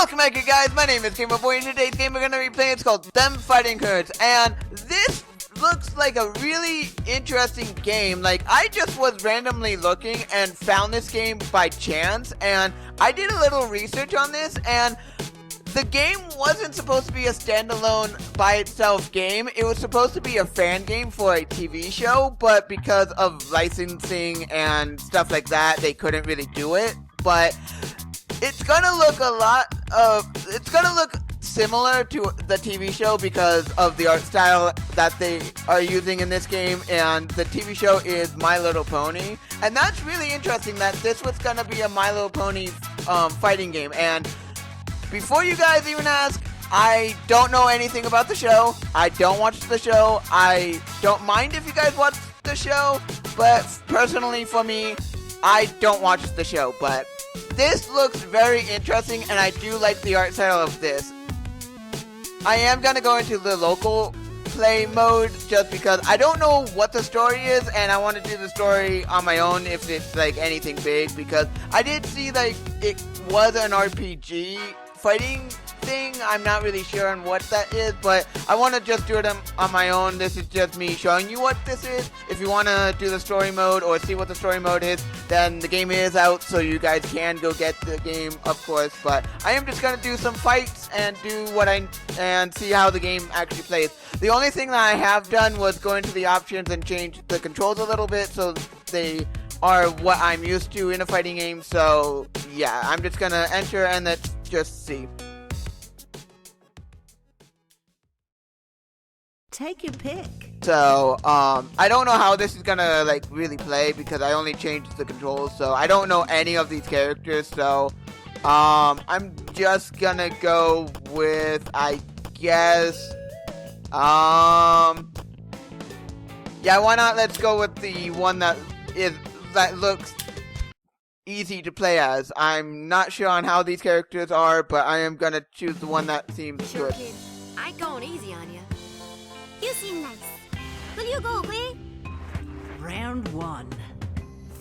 Welcome back, you guys. My name is GamerBoy, and today's game we're gonna be playing, it's called Them Fighting Herds, and this looks like a really interesting game. Like, I just was randomly looking and found this game by chance, and I did a little research on this, and the game wasn't supposed to be a standalone by itself game. It was supposed to be a fan game for a TV show, but because of licensing and stuff like that, they couldn't really do it. But it's gonna look it's gonna look similar to the TV show because of the art style that they are using in this game, and the TV show is My Little Pony, and that's really interesting that this was gonna be a My Little Pony fighting game. And before you guys even ask, I don't know anything about the show. I don't watch the show. I don't mind if you guys watch the show, but personally for me, I don't watch the show. But this looks very interesting, and I do like the art style of this. I am gonna go into the local play mode just because I don't know what the story is, and I want to do the story on my own if it's like anything big, because I did see like it was an RPG fighting thing. I'm not really sure on what that is, but I want to just do it on my own. This is just me showing you what this is. If you want to do the story mode or see what the story mode is, then the game is out, so you guys can go get the game, of course. But I am just gonna do some fights and see how the game actually plays. The only thing that I have done was go into the options and change the controls a little bit so they are what I'm used to in a fighting game. So yeah, I'm just gonna enter and let's just see. Take your pick. So, I don't know how this is gonna, like, really play because I only changed the controls, so I don't know any of these characters, so, I'm just gonna go with, I guess, yeah, why not? Let's go with the one that looks easy to play as. I'm not sure on how these characters are, but I am gonna choose the one that seems Sure, good. kid. I ain't going easy on you. You seem nice. Will you go away? Round one.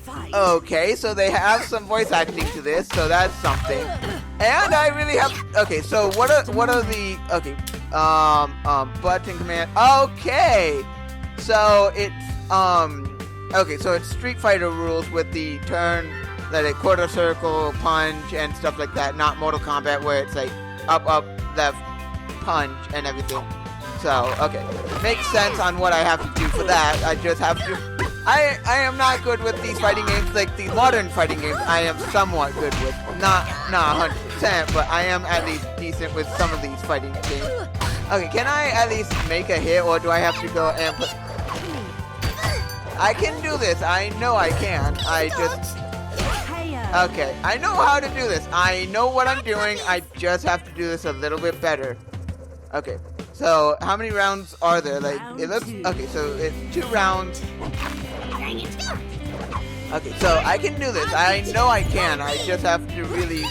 Fight. Okay, so they have some voice acting to this, so that's something. And I really have. Okay, so what are the button command? Okay, so it's Street Fighter rules with the turn, like a quarter circle, punch, and stuff like that. Not Mortal Kombat where it's like up, left, punch, and everything. So, okay, makes sense on what I have to do for that. I just have to. I am not good with these fighting games, like these modern fighting games. I am somewhat good with, not 100%, but I am at least decent with some of these fighting games. Okay, can I at least make a hit, or do I have to go and put? I can do this. I know I can. Okay, I know how to do this. I know what I'm doing. I just have to do this a little bit better. Okay. So, how many rounds are there? Like, it looks... Okay, so it's 2 rounds. Okay, so I can do this. I know I can. I just have to really...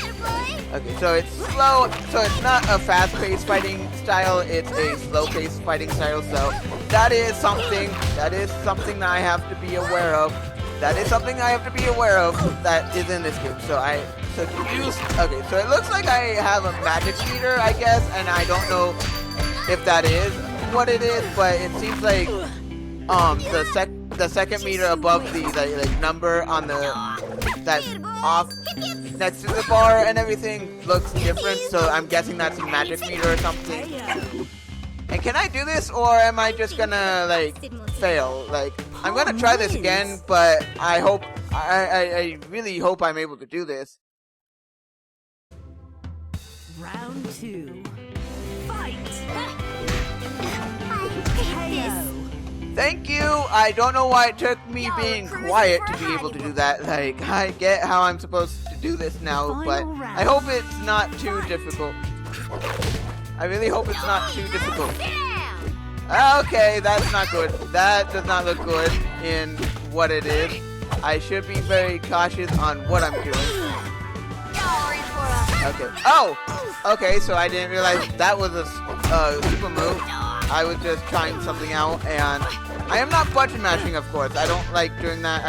Okay, so it's slow. So it's not a fast-paced fighting style. It's a slow-paced fighting style. So that is something that I have to be aware of. That is something I have to be aware of that is in this game. Okay, so it looks like I have a magic meter, I guess, and I don't know if that is what it is, but it seems like the second meter above the like number on that's off next to the bar and everything looks different, so I'm guessing that's a magic meter or something. And can I do this, or am I just gonna like fail? Like, I'm gonna try this again, but I really hope I'm able to do this. Round two. Fight. Thank you! I don't know why it took me being quiet to be able to do that. Like, I get how I'm supposed to do this now, but I hope it's not too difficult. I really hope it's not too difficult. Okay, that's not good. That does not look good in what it is. I should be very cautious on what I'm doing. Okay. Oh! Okay, so I didn't realize that was a super move. I was just trying something out, and I am not button mashing, of course. I don't like doing that,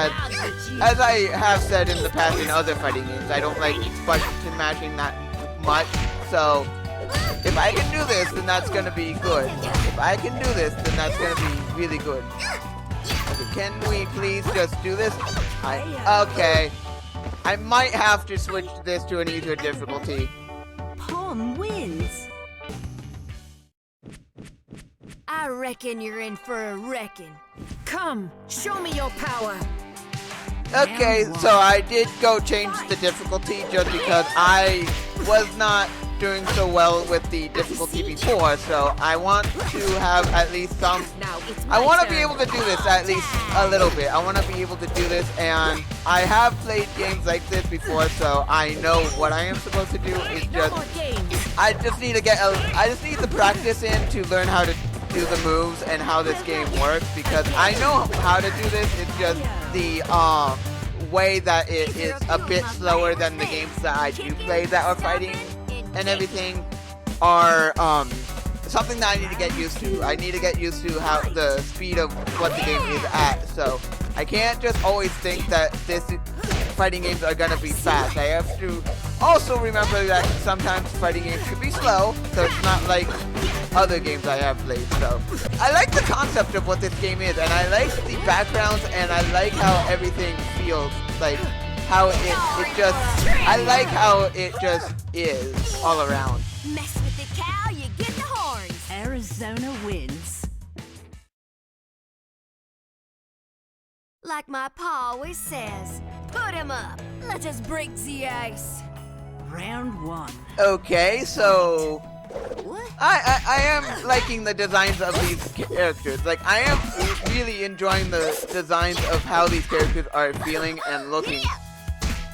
as I have said in the past in other fighting games. I don't like button mashing that much. So if I can do this, then that's gonna be good. If I can do this, then that's gonna be really good. Okay, can we please just do this? Okay. I might have to switch this to an easier difficulty. Pawn wins. I reckon you're in for a wrecking. Come, show me your power. Okay, so I did go change the difficulty just because I was not doing so well with the difficulty before, so I want to have at least some... Now it's I my want to turn. be able to do this at least a little bit. I want to be able to do this, and I have played games like this before, so I know what I am supposed to do. It's No just... more games. I just need to I just need the practice in to learn how to do the moves and how this game works, because I know how to do this. It's just the way that it is a bit slower than the games that I do play that are fighting and everything are something that I need to get used to. I need to get used to how the speed of what the game is at. So I can't just always think that this fighting games are gonna be fast. I have to also remember that sometimes fighting games could be slow, so it's not like other games I have played. So I like the concept of what this game is, and I like the backgrounds, and I like how everything feels, like how it just, I like how it just is all around. Mess with the cow, you get the horns. Arizona wins. Like my pa always says, put him up. Let us break the ice. Round 1. Okay, so What? I am liking the designs of these characters. Like, I am really enjoying the designs of how these characters are feeling and looking.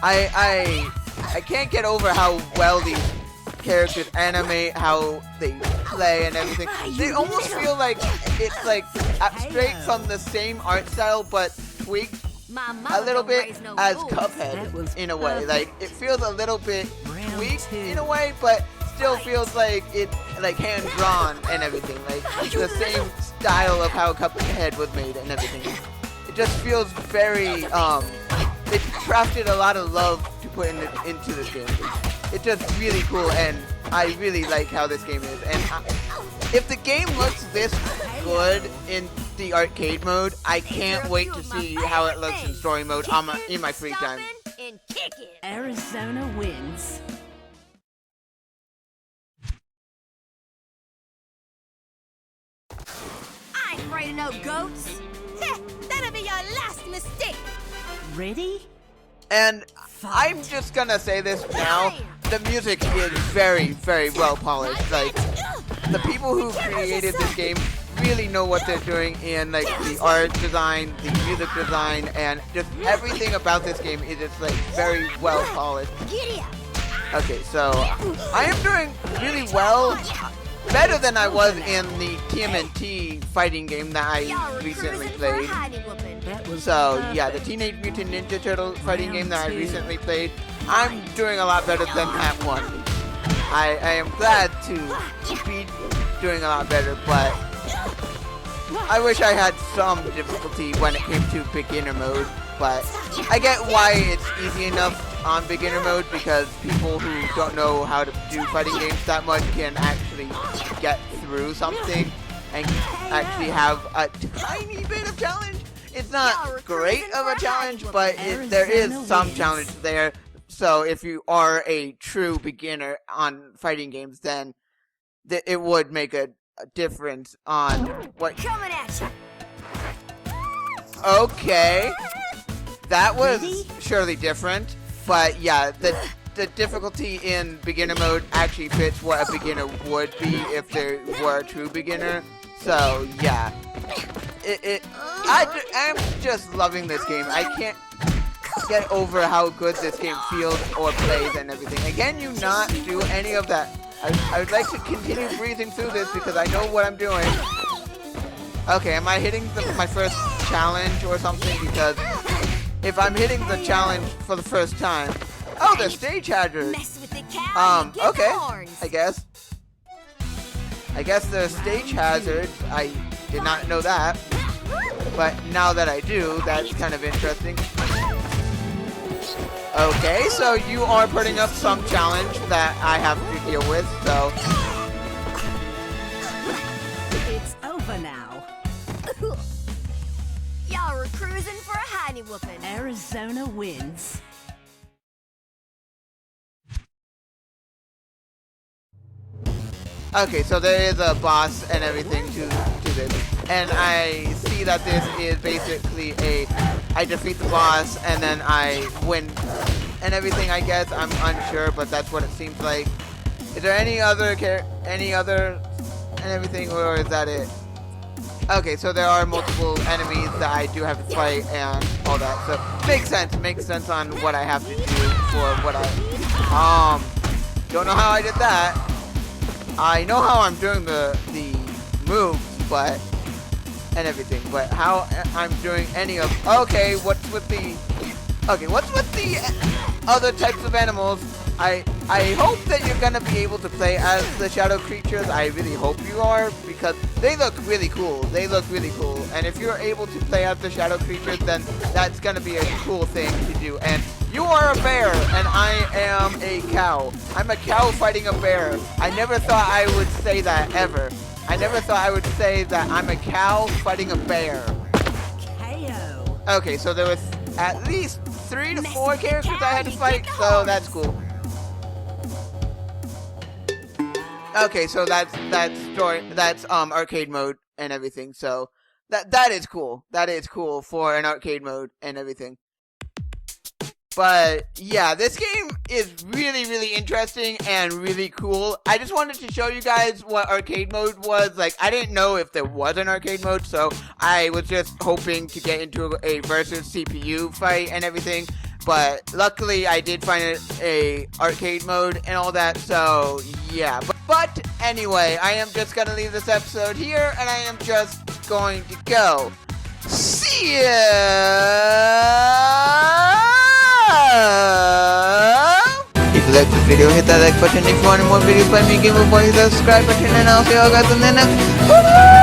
I can't get over how well these characters animate, how they play and everything. They almost feel like it's like straight from the same art style, but tweaked My mama a little don't bit raise no as fools. That Cuphead was in a way. perfect. Like, it feels a little bit Round tweaked 2. in a way, but still feels like it's like hand drawn and everything. Like, it's the same style of how Cuphead was made and everything. It just feels very it crafted a lot of love to put into this game. It's just really cool, and I really like how this game is. And if the game looks this good in the arcade mode, I can't wait to see how it looks in story mode in my free time. Stompin' and kicking. Arizona wins. I ain't afraid of no goats. Heh, that'll be your last mistake. Ready? And I'm just gonna say this now, the music is very, very well polished. Like, the people who created this game really know what they're doing in, like, the art design, the music design, and just everything about this game is just, like, very well polished. Giddy up. Okay, so I am doing really well, better than I was in the TMNT fighting game that Y'all I were recently cruising for a played. hiding whooping. That was So yeah, the perfect. Teenage Mutant Ninja Turtle fighting game that I Round 2. recently played, I'm doing a lot better than that one. I am glad to be doing a lot better, but I wish I had some difficulty when it came to beginner mode. But I get why it's easy enough on beginner mode, because people who don't know how to do fighting games that much can actually get through something and actually have a tiny bit of challenge. It's not great of a challenge, but there is some challenge there. So if you are a true beginner on fighting games, then it would make a difference on what... Coming at you. Okay. That was Ready? surely different, but yeah, the difficulty in beginner mode actually fits what a beginner would be if there were a true beginner. So yeah, I'm just loving this game. I can't get over how good this game feels or plays and everything. And can you not do any of that? I would like to continue breezing through this because I know what I'm doing. Okay, am I hitting my first challenge or something? Because if I'm hitting the challenge for the first time... Oh, the stage hazard! Mess with the cow, you get Okay, the horns. I guess the stage hazard, I did not know that. But now that I do, that's kind of interesting. Okay, so you are putting up some challenge that I have to deal with, so... It's over now. Y'all were cruising for a hiney whooping. Arizona wins. Okay, so there is a boss and everything to this. And I see that this is basically I defeat the boss and then I win and everything, I guess. I'm unsure, but that's what it seems like. Is there any other and everything, or is that it? Okay, so there are multiple enemies that I do have to fight and all that. So makes sense on what I have to do for what I don't know how I did that. I know how I'm doing the moves, but and everything, but how I'm doing any of what's with the other types of animals? I hope that you're gonna be able to play as the shadow creatures. I really hope you are, because they look really cool. And if you're able to play as the shadow creatures, then that's gonna be a cool thing to do. And you are a bear, and I am a cow. I'm a cow fighting a bear. I never thought I would say that ever. I never thought I would say that I'm a cow fighting a bear. KO. Okay, so there was at least 3 to 4 characters I had to fight, so that's cool. Okay, so that's arcade mode and everything. So that is cool. That is cool for an arcade mode and everything. But yeah, this game is really, really interesting and really cool. I just wanted to show you guys what arcade mode was. Like, I didn't know if there was an arcade mode, so I was just hoping to get into a versus CPU fight and everything. But luckily, I did find a arcade mode and all that, so yeah. But anyway, I am just gonna leave this episode here, and I am just going to go. See ya! If you liked the video, hit that like button. If you want more videos by me, GamerBoy, hit the subscribe button, and I'll see you all guys in the next one.